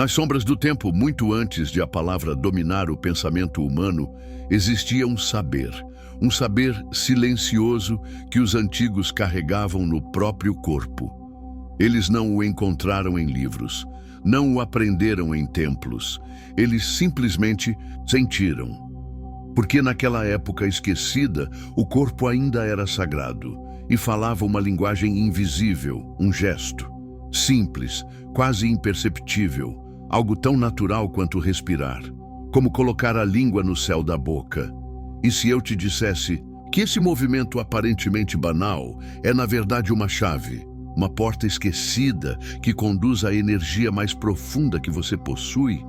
Nas sombras do tempo, muito antes de a palavra dominar o pensamento humano, existia um saber silencioso que os antigos carregavam no próprio corpo. Eles não o encontraram em livros, não o aprenderam em templos, eles simplesmente sentiram. Porque naquela época esquecida, o corpo ainda era sagrado e falava uma linguagem invisível, um gesto, simples, quase imperceptível, algo tão natural quanto respirar, como colocar a língua no céu da boca. E se eu te dissesse que esse movimento aparentemente banal é na verdade uma chave, uma porta esquecida que conduz à energia mais profunda que você possui?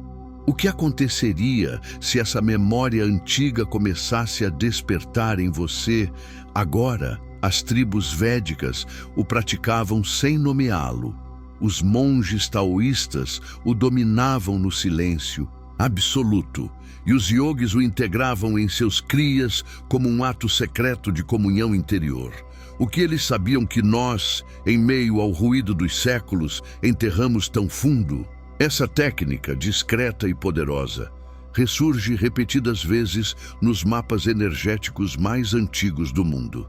O que aconteceria se essa memória antiga começasse a despertar em você agora? As tribos védicas o praticavam sem nomeá-lo. Os monges taoístas o dominavam no silêncio absoluto, e os yogis o integravam em seus kriyas como um ato secreto de comunhão interior. O que eles sabiam que nós, em meio ao ruído dos séculos, enterramos tão fundo? Essa técnica, discreta e poderosa, ressurge repetidas vezes nos mapas energéticos mais antigos do mundo.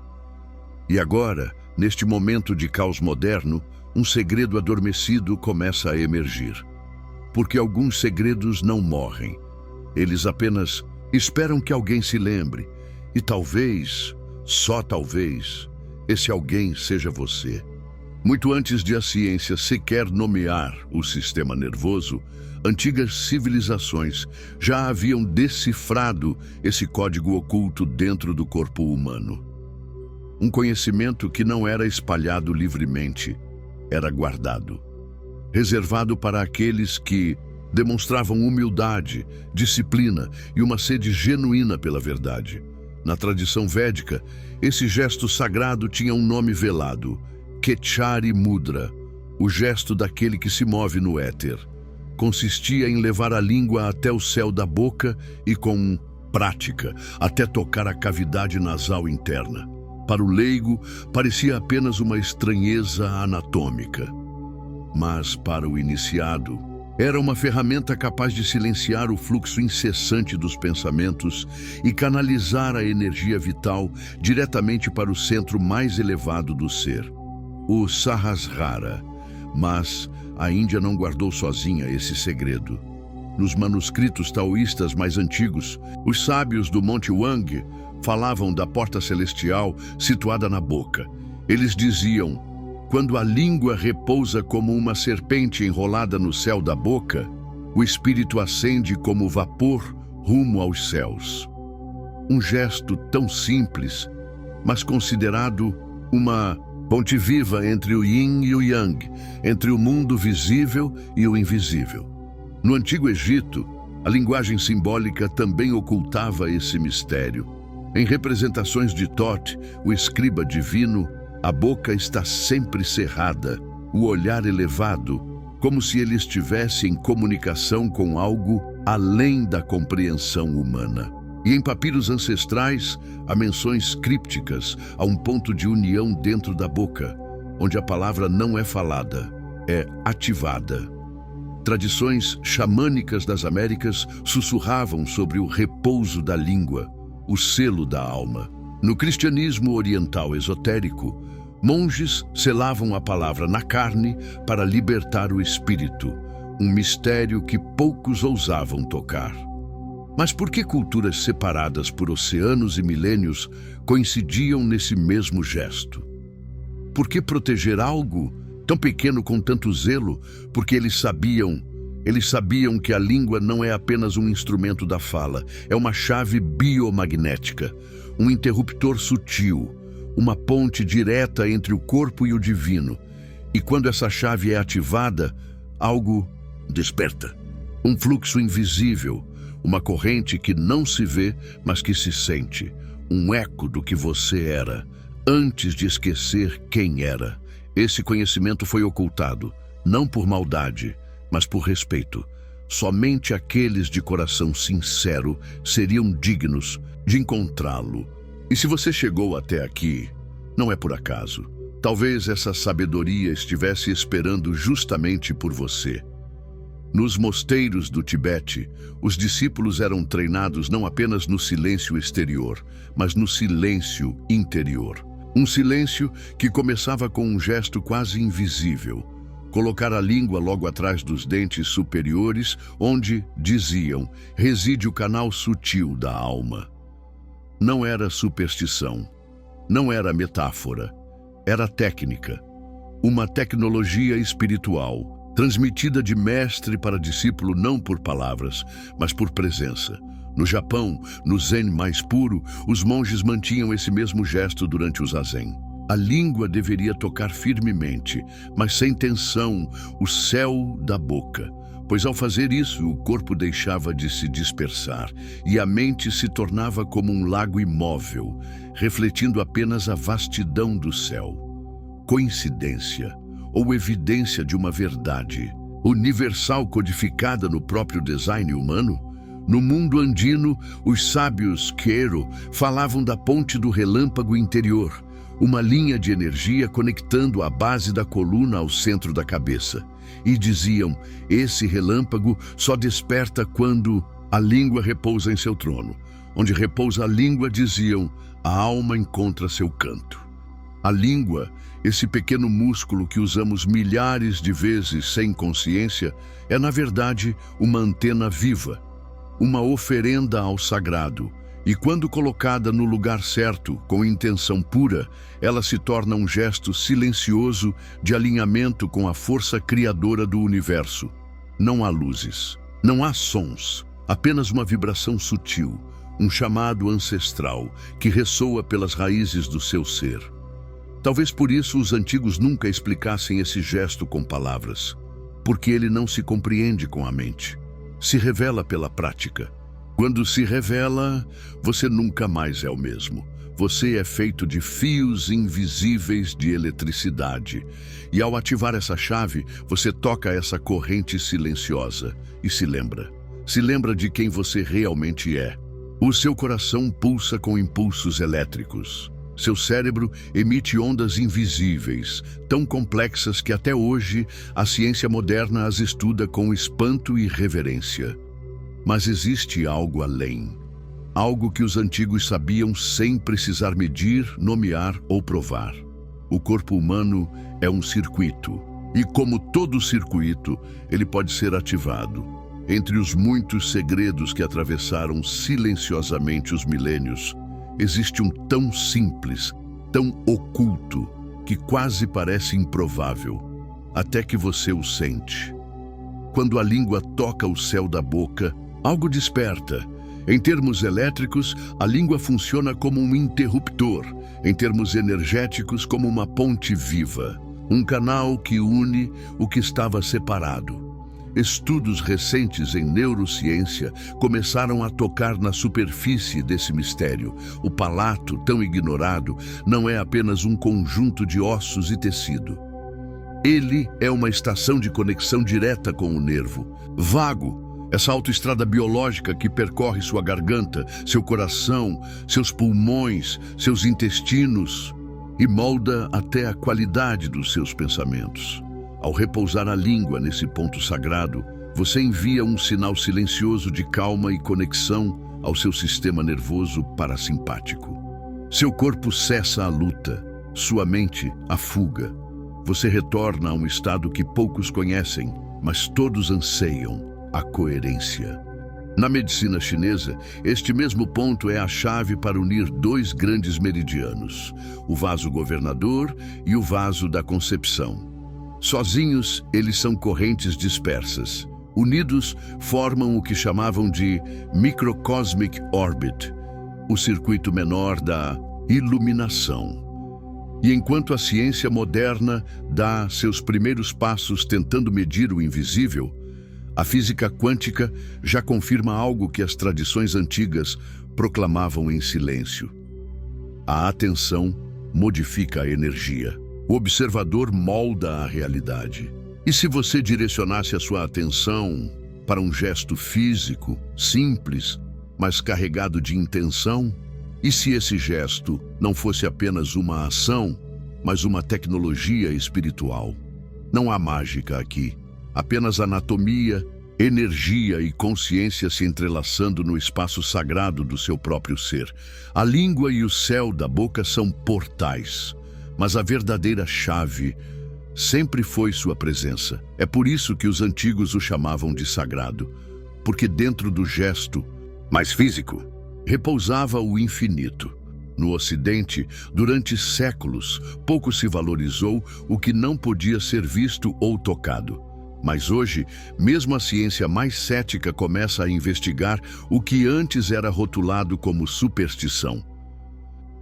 E agora, neste momento de caos moderno, um segredo adormecido começa a emergir. Porque alguns segredos não morrem. Eles apenas esperam que alguém se lembre. E talvez, só talvez, esse alguém seja você. Muito antes de a ciência sequer nomear o sistema nervoso, antigas civilizações já haviam decifrado esse código oculto dentro do corpo humano. Um conhecimento que não era espalhado livremente, era guardado, reservado para aqueles que demonstravam humildade, disciplina e uma sede genuína pela verdade. Na tradição védica, esse gesto sagrado tinha um nome velado, Kechari Mudra, o gesto daquele que se move no éter. Consistia em levar a língua até o céu da boca e, com prática, até tocar a cavidade nasal interna. Para o leigo, parecia apenas uma estranheza anatômica. Mas, para o iniciado, era uma ferramenta capaz de silenciar o fluxo incessante dos pensamentos e canalizar a energia vital diretamente para o centro mais elevado do ser, o Sahasrara. Mas a Índia não guardou sozinha esse segredo. Nos manuscritos taoístas mais antigos, os sábios do Monte Wang falavam da porta celestial situada na boca. Eles diziam: quando a língua repousa como uma serpente enrolada no céu da boca, o espírito ascende como vapor rumo aos céus. Um gesto tão simples, mas considerado uma ponte viva entre o yin e o yang, entre o mundo visível e o invisível. No Antigo Egito, a linguagem simbólica também ocultava esse mistério. Em representações de Thoth, o escriba divino, a boca está sempre cerrada, o olhar elevado, como se ele estivesse em comunicação com algo além da compreensão humana. E em papiros ancestrais, há menções crípticas a um ponto de união dentro da boca, onde a palavra não é falada, é ativada. Tradições xamânicas das Américas sussurravam sobre o repouso da língua, o selo da alma. No cristianismo oriental esotérico, monges selavam a palavra na carne para libertar o espírito, um mistério que poucos ousavam tocar. Mas por que culturas separadas por oceanos e milênios coincidiam nesse mesmo gesto? Por que proteger algo tão pequeno com tanto zelo? Porque eles sabiam que a língua não é apenas um instrumento da fala, é uma chave biomagnética, um interruptor sutil, uma ponte direta entre o corpo e o divino. E quando essa chave é ativada, algo desperta. Um fluxo invisível, uma corrente que não se vê, mas que se sente. Um eco do que você era, antes de esquecer quem era. Esse conhecimento foi ocultado, não por maldade, mas por respeito. Somente aqueles de coração sincero seriam dignos de encontrá-lo. E se você chegou até aqui, não é por acaso. Talvez essa sabedoria estivesse esperando justamente por você. Nos mosteiros do Tibete, os discípulos eram treinados não apenas no silêncio exterior, mas no silêncio interior. Um silêncio que começava com um gesto quase invisível: colocar a língua logo atrás dos dentes superiores, onde, diziam, reside o canal sutil da alma. Não era superstição, não era metáfora, era técnica, uma tecnologia espiritual, transmitida de mestre para discípulo não por palavras, mas por presença. No Japão, no Zen mais puro, os monges mantinham esse mesmo gesto durante o Zazen. A língua deveria tocar firmemente, mas sem tensão, o céu da boca, pois ao fazer isso o corpo deixava de se dispersar e a mente se tornava como um lago imóvel, refletindo apenas a vastidão do céu. Coincidência ou evidência de uma verdade universal codificada no próprio design humano? No mundo andino, os sábios Quero falavam da ponte do relâmpago interior, uma linha de energia conectando a base da coluna ao centro da cabeça. E diziam, esse relâmpago só desperta quando a língua repousa em seu trono. Onde repousa a língua, diziam, a alma encontra seu canto. A língua, esse pequeno músculo que usamos milhares de vezes sem consciência, é na verdade uma antena viva, uma oferenda ao sagrado, e quando colocada no lugar certo, com intenção pura, ela se torna um gesto silencioso de alinhamento com a força criadora do universo. Não há luzes, não há sons, apenas uma vibração sutil, um chamado ancestral que ressoa pelas raízes do seu ser. Talvez por isso os antigos nunca explicassem esse gesto com palavras, porque ele não se compreende com a mente. Se revela pela prática. Quando se revela, você nunca mais é o mesmo. Você é feito de fios invisíveis de eletricidade. E ao ativar essa chave, você toca essa corrente silenciosa e se lembra. Se lembra de quem você realmente é. O seu coração pulsa com impulsos elétricos. Seu cérebro emite ondas invisíveis, tão complexas que até hoje a ciência moderna as estuda com espanto e reverência. Mas existe algo além. Algo que os antigos sabiam sem precisar medir, nomear ou provar. O corpo humano é um circuito, e como todo circuito, ele pode ser ativado. Entre os muitos segredos que atravessaram silenciosamente os milênios, existe um tão simples, tão oculto, que quase parece improvável, até que você o sente. Quando a língua toca o céu da boca, algo desperta. Em termos elétricos, a língua funciona como um interruptor. Em termos energéticos, como uma ponte viva. Um canal que une o que estava separado. Estudos recentes em neurociência começaram a tocar na superfície desse mistério. O palato, tão ignorado, não é apenas um conjunto de ossos e tecido. Ele é uma estação de conexão direta com o nervo. Vago, essa autoestrada biológica que percorre sua garganta, seu coração, seus pulmões, seus intestinos e molda até a qualidade dos seus pensamentos. Ao repousar a língua nesse ponto sagrado, você envia um sinal silencioso de calma e conexão ao seu sistema nervoso parasimpático. Seu corpo cessa a luta, sua mente a fuga. Você retorna a um estado que poucos conhecem, mas todos anseiam, a coerência. Na medicina chinesa, este mesmo ponto é a chave para unir dois grandes meridianos, o vaso governador e o vaso da concepção. Sozinhos, eles são correntes dispersas. Unidos, formam o que chamavam de Microcosmic Orbit, o circuito menor da iluminação. E enquanto a ciência moderna dá seus primeiros passos tentando medir o invisível, a física quântica já confirma algo que as tradições antigas proclamavam em silêncio. A atenção modifica a energia. O observador molda a realidade. E se você direcionasse a sua atenção para um gesto físico, simples, mas carregado de intenção? E se esse gesto não fosse apenas uma ação, mas uma tecnologia espiritual? Não há mágica aqui, apenas anatomia, Energia e consciência se entrelaçando no espaço sagrado do seu próprio ser. A língua e o céu da boca são portais, mas a verdadeira chave sempre foi sua presença. É por isso que os antigos o chamavam de sagrado, porque dentro do gesto mais físico repousava o infinito. No Ocidente, durante séculos, pouco se valorizou o que não podia ser visto ou tocado. Mas hoje, mesmo a ciência mais cética começa a investigar o que antes era rotulado como superstição.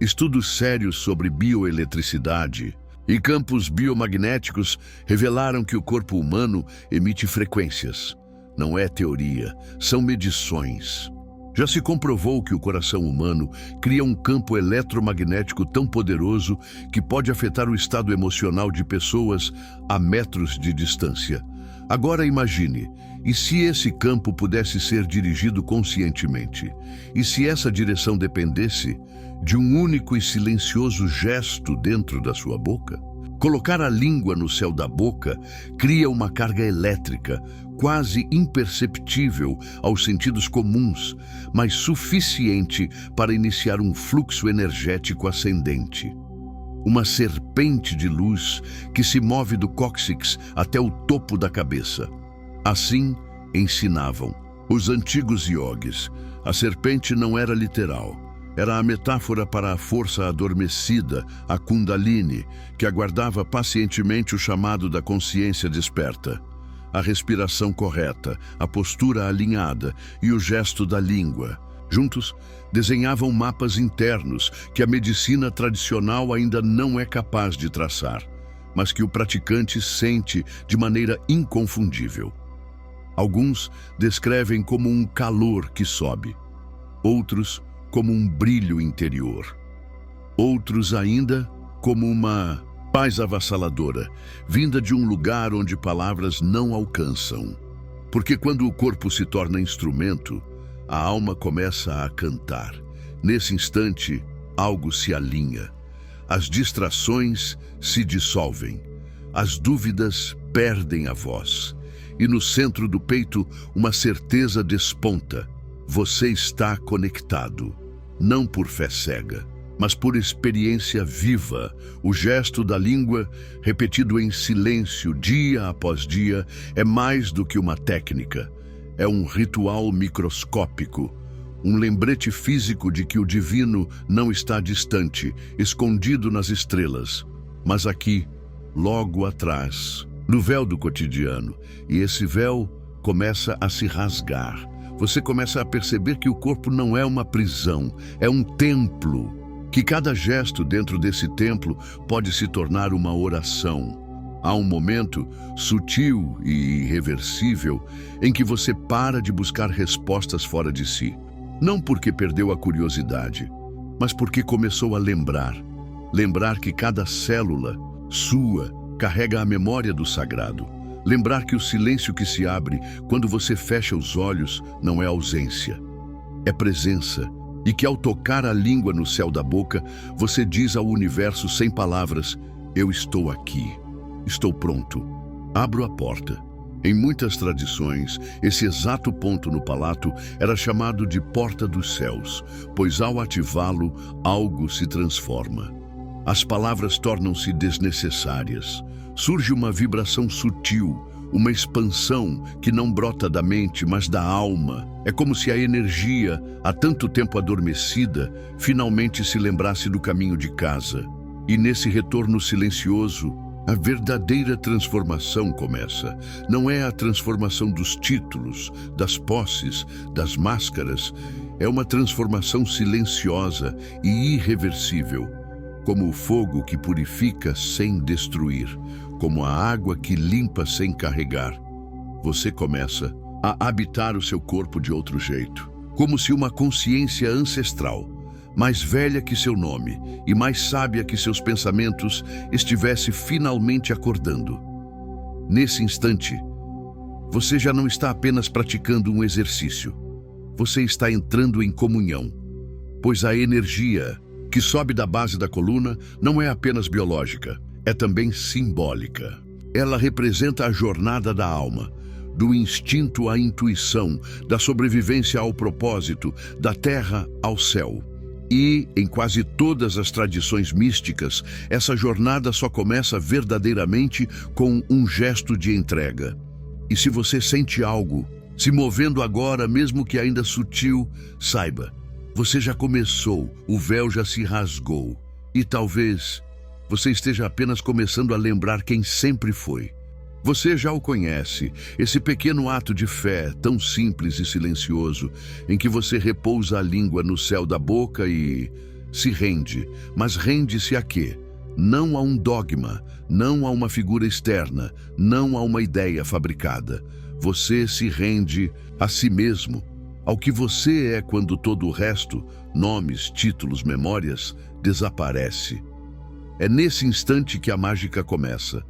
Estudos sérios sobre bioeletricidade e campos biomagnéticos revelaram que o corpo humano emite frequências. Não é teoria, são medições. Já se comprovou que o coração humano cria um campo eletromagnético tão poderoso que pode afetar o estado emocional de pessoas a metros de distância. Agora imagine, e se esse campo pudesse ser dirigido conscientemente? E se essa direção dependesse de um único e silencioso gesto dentro da sua boca? Colocar a língua no céu da boca cria uma carga elétrica, quase imperceptível aos sentidos comuns, mas suficiente para iniciar um fluxo energético ascendente. Uma serpente de luz que se move do cóccix até o topo da cabeça. Assim ensinavam os antigos iogues. A serpente não era literal. Era a metáfora para a força adormecida, a Kundalini, que aguardava pacientemente o chamado da consciência desperta. A respiração correta, a postura alinhada e o gesto da língua. Juntos, desenhavam mapas internos que a medicina tradicional ainda não é capaz de traçar, mas que o praticante sente de maneira inconfundível. Alguns descrevem como um calor que sobe, outros como um brilho interior, outros ainda como uma paz avassaladora, vinda de um lugar onde palavras não alcançam. Porque quando o corpo se torna instrumento, a alma começa a cantar. Nesse instante, algo se alinha. As distrações se dissolvem. As dúvidas perdem a voz. E no centro do peito, uma certeza desponta. Você está conectado. Não por fé cega, mas por experiência viva. O gesto da língua, repetido em silêncio dia após dia, é mais do que uma técnica. É um ritual microscópico, um lembrete físico de que o divino não está distante, escondido nas estrelas, mas aqui, logo atrás, no véu do cotidiano. E esse véu começa a se rasgar. Você começa a perceber que o corpo não é uma prisão, é um templo. Que cada gesto dentro desse templo pode se tornar uma oração. Há um momento sutil e irreversível em que você para de buscar respostas fora de si. Não porque perdeu a curiosidade, mas porque começou a lembrar. Lembrar que cada célula sua carrega a memória do sagrado. Lembrar que o silêncio que se abre quando você fecha os olhos não é ausência, é presença. E que ao tocar a língua no céu da boca, você diz ao universo sem palavras: eu estou aqui, estou pronto, abro a porta. Em muitas tradições, esse exato ponto no palato era chamado de porta dos céus, pois ao ativá-lo, algo se transforma. As palavras tornam-se desnecessárias. Surge uma vibração sutil, uma expansão que não brota da mente, mas da alma. É como se a energia, há tanto tempo adormecida, finalmente se lembrasse do caminho de casa. E nesse retorno silencioso, a verdadeira transformação começa. Não é a transformação dos títulos, das posses, das máscaras. É uma transformação silenciosa e irreversível. Como o fogo que purifica sem destruir, como a água que limpa sem carregar. Você começa a habitar o seu corpo de outro jeito, como se uma consciência ancestral, mais velha que seu nome e mais sábia que seus pensamentos, estivesse finalmente acordando. Nesse instante, você já não está apenas praticando um exercício, você está entrando em comunhão, pois a energia que sobe da base da coluna não é apenas biológica, é também simbólica. Ela representa a jornada da alma, do instinto à intuição, da sobrevivência ao propósito, da terra ao céu. E, em quase todas as tradições místicas, essa jornada só começa verdadeiramente com um gesto de entrega. E se você sente algo se movendo agora, mesmo que ainda sutil, saiba, você já começou, o véu já se rasgou. E talvez você esteja apenas começando a lembrar quem sempre foi. Você já o conhece, esse pequeno ato de fé, tão simples e silencioso, em que você repousa a língua no céu da boca e se rende. Mas rende-se a quê? Não a um dogma, não a uma figura externa, não a uma ideia fabricada. Você se rende a si mesmo, ao que você é quando todo o resto, nomes, títulos, memórias, desaparece. É nesse instante que a mágica começa.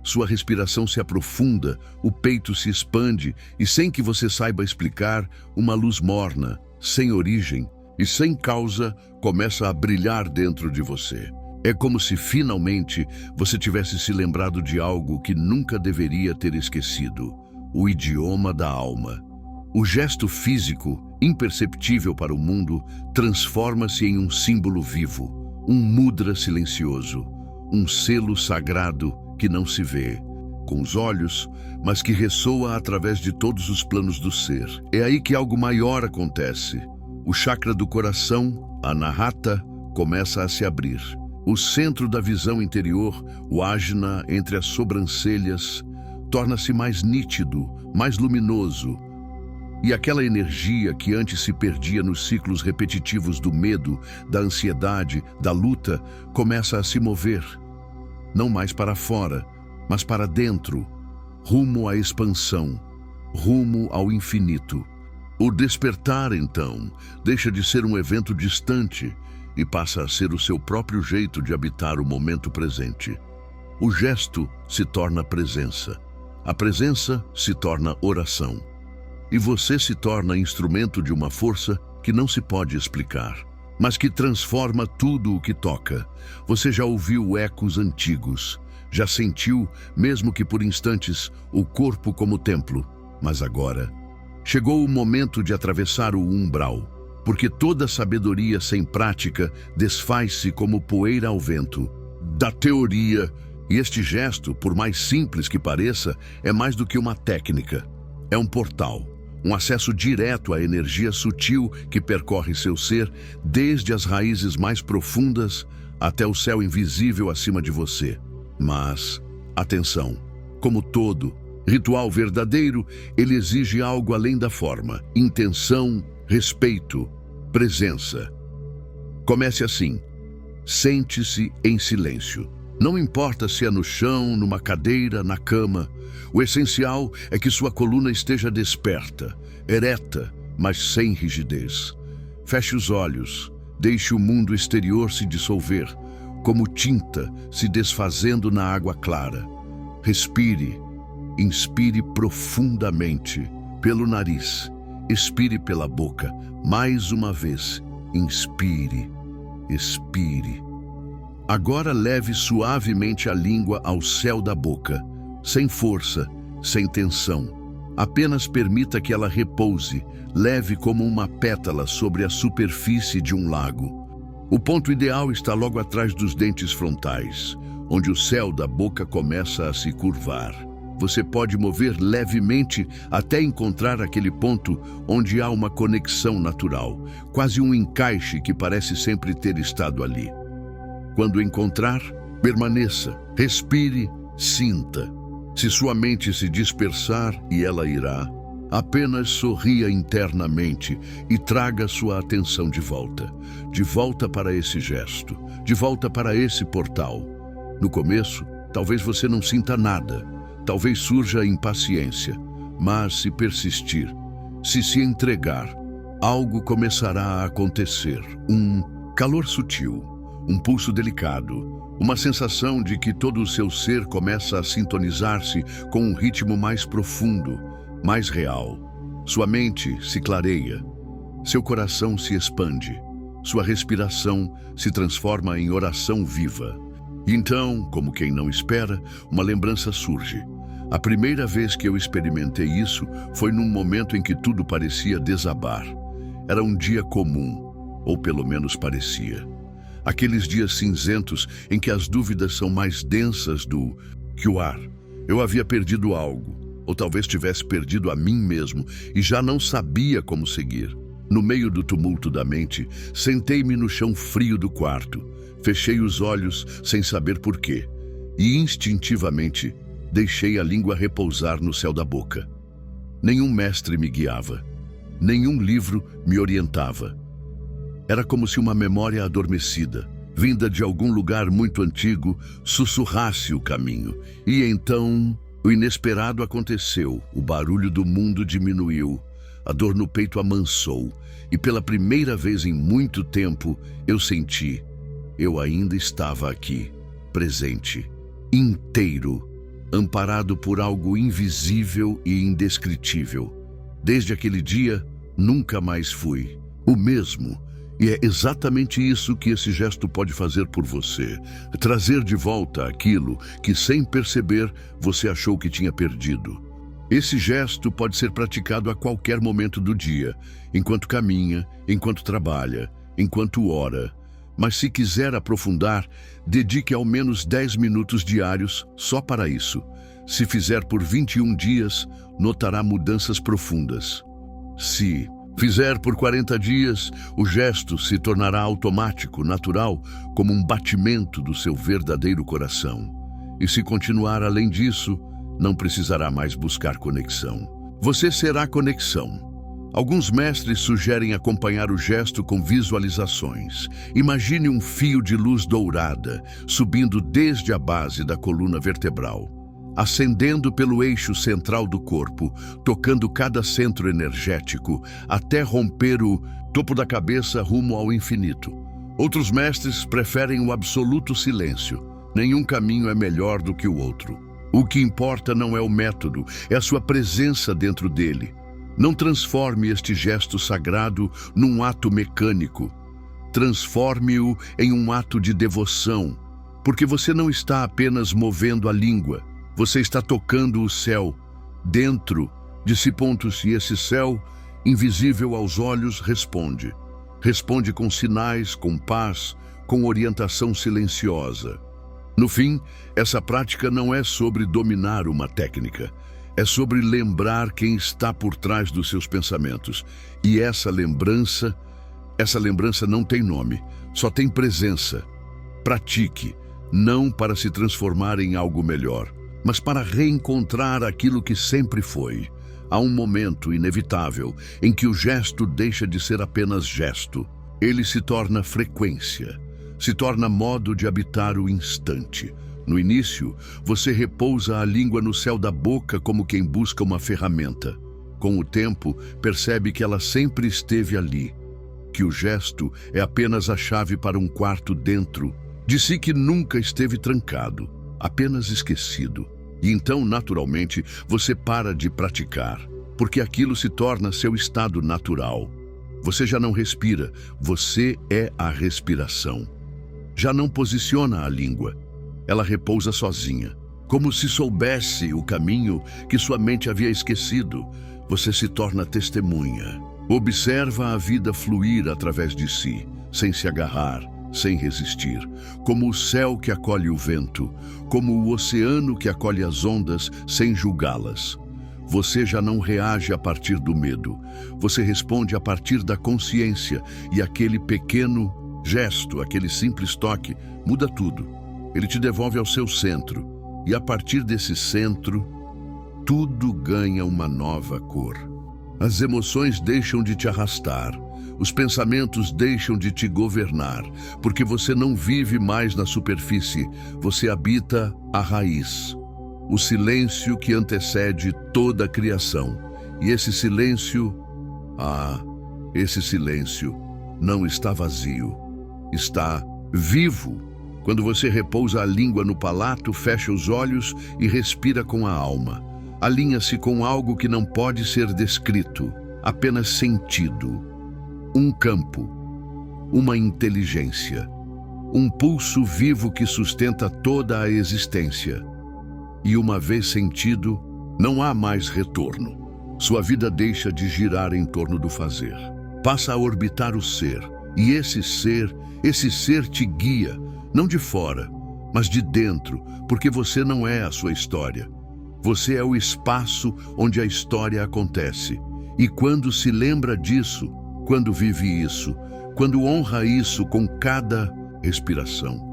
Sua respiração se aprofunda, o peito se expande e, sem que você saiba explicar, uma luz morna, sem origem e sem causa, começa a brilhar dentro de você. É como se finalmente você tivesse se lembrado de algo que nunca deveria ter esquecido: o idioma da alma. O gesto físico, imperceptível para o mundo, transforma-se em um símbolo vivo, um mudra silencioso, um selo sagrado que não se vê com os olhos, mas que ressoa através de todos os planos do ser. É aí que algo maior acontece. O chakra do coração, a Anahata, começa a se abrir. O centro da visão interior, o ajna entre as sobrancelhas, torna-se mais nítido, mais luminoso. E aquela energia que antes se perdia nos ciclos repetitivos do medo, da ansiedade, da luta, começa a se mover. Não mais para fora, mas para dentro, rumo à expansão, rumo ao infinito. O despertar, então, deixa de ser um evento distante e passa a ser o seu próprio jeito de habitar o momento presente. O gesto se torna presença. A presença se torna oração. E você se torna instrumento de uma força que não se pode explicar, mas que transforma tudo o que toca. Você já ouviu ecos antigos, já sentiu, mesmo que por instantes, o corpo como templo. Mas agora, chegou o momento de atravessar o umbral, porque toda sabedoria sem prática desfaz-se como poeira ao vento. Da teoria, e este gesto, por mais simples que pareça, é mais do que uma técnica. É um portal. Um acesso direto à energia sutil que percorre seu ser, desde as raízes mais profundas até o céu invisível acima de você. Mas, atenção, como todo ritual verdadeiro, ele exige algo além da forma: intenção, respeito, presença. Comece assim: sente-se em silêncio. Não importa se é no chão, numa cadeira, na cama. O essencial é que sua coluna esteja desperta, ereta, mas sem rigidez. Feche os olhos, deixe o mundo exterior se dissolver, como tinta se desfazendo na água clara. Respire, inspire profundamente pelo nariz, expire pela boca. Mais uma vez, inspire, expire. Agora leve suavemente a língua ao céu da boca, sem força, sem tensão. Apenas permita que ela repouse, leve como uma pétala sobre a superfície de um lago. O ponto ideal está logo atrás dos dentes frontais, onde o céu da boca começa a se curvar. Você pode mover levemente até encontrar aquele ponto onde há uma conexão natural, quase um encaixe que parece sempre ter estado ali. Quando encontrar, permaneça, respire, sinta. Se sua mente se dispersar, e ela irá, apenas sorria internamente e traga sua atenção de volta para esse gesto, de volta para esse portal. No começo, talvez você não sinta nada, talvez surja impaciência, mas se persistir, se entregar, algo começará a acontecer. Um calor sutil, um pulso delicado, uma sensação de que todo o seu ser começa a sintonizar-se com um ritmo mais profundo, mais real. Sua mente se clareia, seu coração se expande, sua respiração se transforma em oração viva. E então, como quem não espera, uma lembrança surge. A primeira vez que eu experimentei isso foi num momento em que tudo parecia desabar. Era um dia comum, ou pelo menos parecia. Aqueles dias cinzentos em que as dúvidas são mais densas do que o ar. Eu havia perdido algo, ou talvez tivesse perdido a mim mesmo e já não sabia como seguir. No meio do tumulto da mente, sentei-me no chão frio do quarto, fechei os olhos sem saber porquê e instintivamente deixei a língua repousar no céu da boca. Nenhum mestre me guiava, nenhum livro me orientava. Era como se uma memória adormecida, vinda de algum lugar muito antigo, sussurrasse o caminho. E então, o inesperado aconteceu. O barulho do mundo diminuiu, a dor no peito amansou, e pela primeira vez em muito tempo, eu senti, eu ainda estava aqui, presente, inteiro, amparado por algo invisível e indescritível. Desde aquele dia, nunca mais fui o mesmo. E é exatamente isso que esse gesto pode fazer por você. Trazer de volta aquilo que, sem perceber, você achou que tinha perdido. Esse gesto pode ser praticado a qualquer momento do dia, enquanto caminha, enquanto trabalha, enquanto ora. Mas se quiser aprofundar, dedique ao menos 10 minutos diários só para isso. Se fizer por 21 dias, notará mudanças profundas. Se fizer por 40 dias, o gesto se tornará automático, natural, como um batimento do seu verdadeiro coração. E se continuar além disso, não precisará mais buscar conexão. Você será conexão. Alguns mestres sugerem acompanhar o gesto com visualizações. Imagine um fio de luz dourada subindo desde a base da coluna vertebral, ascendendo pelo eixo central do corpo, tocando cada centro energético, até romper o topo da cabeça rumo ao infinito. Outros mestres preferem o absoluto silêncio. Nenhum caminho é melhor do que o outro. O que importa não é o método, é a sua presença dentro dele. Não transforme este gesto sagrado num ato mecânico. Transforme-o em um ato de devoção, porque você não está apenas movendo a língua, você está tocando o céu dentro de si pontos, e esse céu, invisível aos olhos, responde. Responde com sinais, com paz, com orientação silenciosa. No fim, essa prática não é sobre dominar uma técnica. É sobre lembrar quem está por trás dos seus pensamentos. E essa lembrança não tem nome, só tem presença. Pratique, não para se transformar em algo melhor, mas para reencontrar aquilo que sempre foi. Há um momento inevitável em que o gesto deixa de ser apenas gesto. Ele se torna frequência, se torna modo de habitar o instante. No início, você repousa a língua no céu da boca como quem busca uma ferramenta. Com o tempo, percebe que ela sempre esteve ali, que o gesto é apenas a chave para um quarto dentro de si que nunca esteve trancado, apenas esquecido. E então, naturalmente, você para de praticar, porque aquilo se torna seu estado natural. Você já não respira, você é a respiração. Já não posiciona a língua. Ela repousa sozinha, como se soubesse o caminho que sua mente havia esquecido. Você se torna testemunha. Observa a vida fluir através de si, sem se agarrar, sem resistir, como o céu que acolhe o vento, como o oceano que acolhe as ondas sem julgá-las. Você já não reage a partir do medo. Você responde a partir da consciência, e aquele pequeno gesto, aquele simples toque, muda tudo. Ele te devolve ao seu centro, e a partir desse centro, tudo ganha uma nova cor. As emoções deixam de te arrastar, os pensamentos deixam de te governar, porque você não vive mais na superfície, você habita a raiz, o silêncio que antecede toda a criação. E esse silêncio não está vazio, está vivo. Quando você repousa a língua no palato, fecha os olhos e respira com a alma. Alinha-se com algo que não pode ser descrito, apenas sentido. Um campo, uma inteligência, um pulso vivo que sustenta toda a existência. E uma vez sentido, não há mais retorno. Sua vida deixa de girar em torno do fazer. Passa a orbitar o ser. E esse ser te guia, não de fora, mas de dentro, porque você não é a sua história. Você é o espaço onde a história acontece. E quando se lembra disso, quando vive isso, quando honra isso com cada respiração,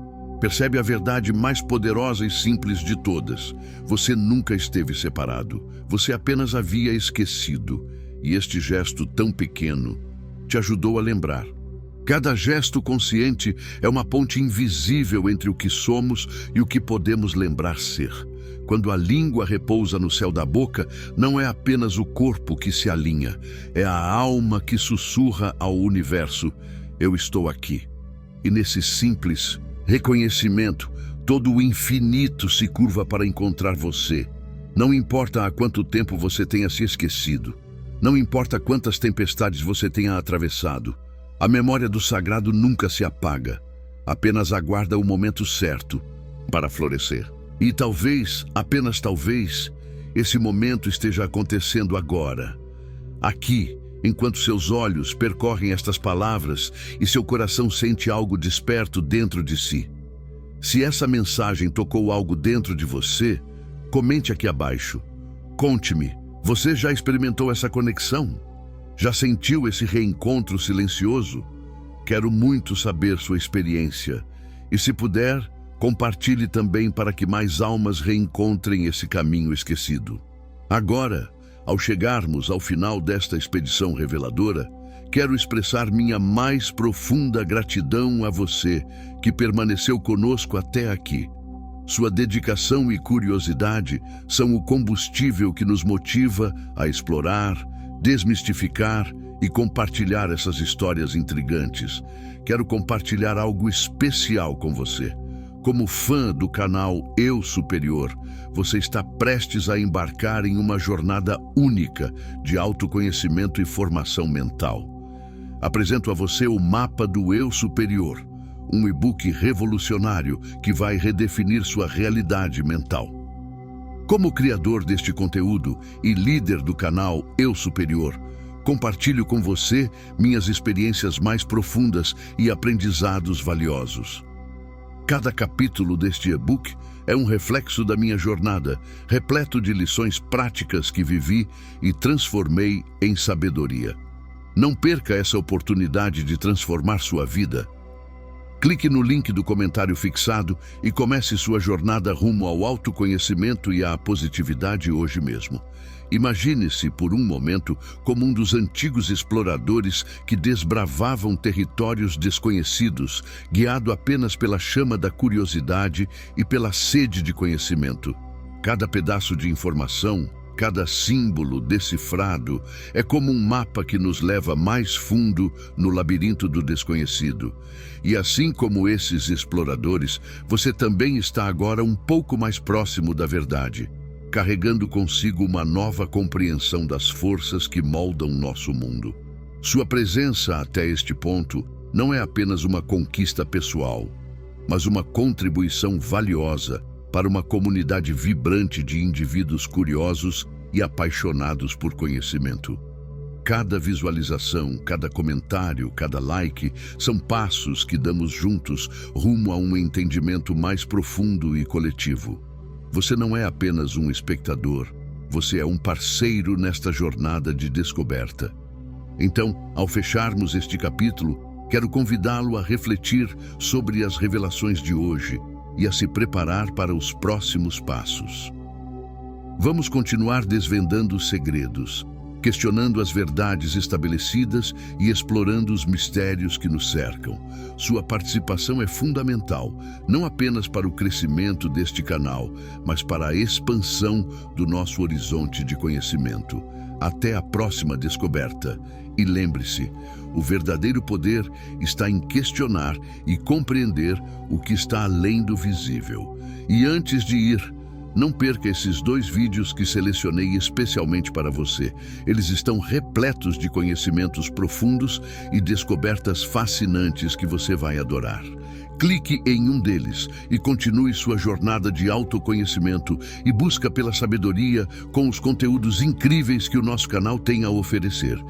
percebe a verdade mais poderosa e simples de todas. Você nunca esteve separado, você apenas havia esquecido. E este gesto tão pequeno te ajudou a lembrar. Cada gesto consciente é uma ponte invisível entre o que somos e o que podemos lembrar ser. Quando a língua repousa no céu da boca, não é apenas o corpo que se alinha, é a alma que sussurra ao universo: eu estou aqui. E nesse simples reconhecimento, todo o infinito se curva para encontrar você. Não importa há quanto tempo você tenha se esquecido, não importa quantas tempestades você tenha atravessado, a memória do sagrado nunca se apaga, apenas aguarda o momento certo para florescer. E talvez, apenas talvez, esse momento esteja acontecendo agora, aqui, enquanto seus olhos percorrem estas palavras e seu coração sente algo desperto dentro de si. Se essa mensagem tocou algo dentro de você, comente aqui abaixo. Conte-me, você já experimentou essa conexão? Já sentiu esse reencontro silencioso? Quero muito saber sua experiência. E se puder, compartilhe também para que mais almas reencontrem esse caminho esquecido. Agora, ao chegarmos ao final desta expedição reveladora, quero expressar minha mais profunda gratidão a você que permaneceu conosco até aqui. Sua dedicação e curiosidade são o combustível que nos motiva a explorar, desmistificar e compartilhar essas histórias intrigantes. Quero compartilhar algo especial com você. Como fã do canal Eu Superior, você está prestes a embarcar em uma jornada única de autoconhecimento e formação mental. Apresento a você o Mapa do Eu Superior, um e-book revolucionário que vai redefinir sua realidade mental. Como criador deste conteúdo e líder do canal Eu Superior, compartilho com você minhas experiências mais profundas e aprendizados valiosos. Cada capítulo deste e-book é um reflexo da minha jornada, repleto de lições práticas que vivi e transformei em sabedoria. Não perca essa oportunidade de transformar sua vida. Clique no link do comentário fixado e comece sua jornada rumo ao autoconhecimento e à positividade hoje mesmo. Imagine-se por um momento como um dos antigos exploradores que desbravavam territórios desconhecidos, guiado apenas pela chama da curiosidade e pela sede de conhecimento. Cada pedaço de informação, cada símbolo decifrado é como um mapa que nos leva mais fundo no labirinto do desconhecido. E assim como esses exploradores, você também está agora um pouco mais próximo da verdade, carregando consigo uma nova compreensão das forças que moldam nosso mundo. Sua presença até este ponto não é apenas uma conquista pessoal, mas uma contribuição valiosa para uma comunidade vibrante de indivíduos curiosos e apaixonados por conhecimento. Cada visualização, cada comentário, cada like são passos que damos juntos rumo a um entendimento mais profundo e coletivo. Você não é apenas um espectador, você é um parceiro nesta jornada de descoberta. Então, ao fecharmos este capítulo, quero convidá-lo a refletir sobre as revelações de hoje e a se preparar para os próximos passos. Vamos continuar desvendando os segredos, questionando as verdades estabelecidas e explorando os mistérios que nos cercam. Sua participação é fundamental, não apenas para o crescimento deste canal, mas para a expansão do nosso horizonte de conhecimento. Até a próxima descoberta. E lembre-se, o verdadeiro poder está em questionar e compreender o que está além do visível. E antes de ir, não perca esses 2 vídeos que selecionei especialmente para você. Eles estão repletos de conhecimentos profundos e descobertas fascinantes que você vai adorar. Clique em um deles e continue sua jornada de autoconhecimento e busca pela sabedoria com os conteúdos incríveis que o nosso canal tem a oferecer.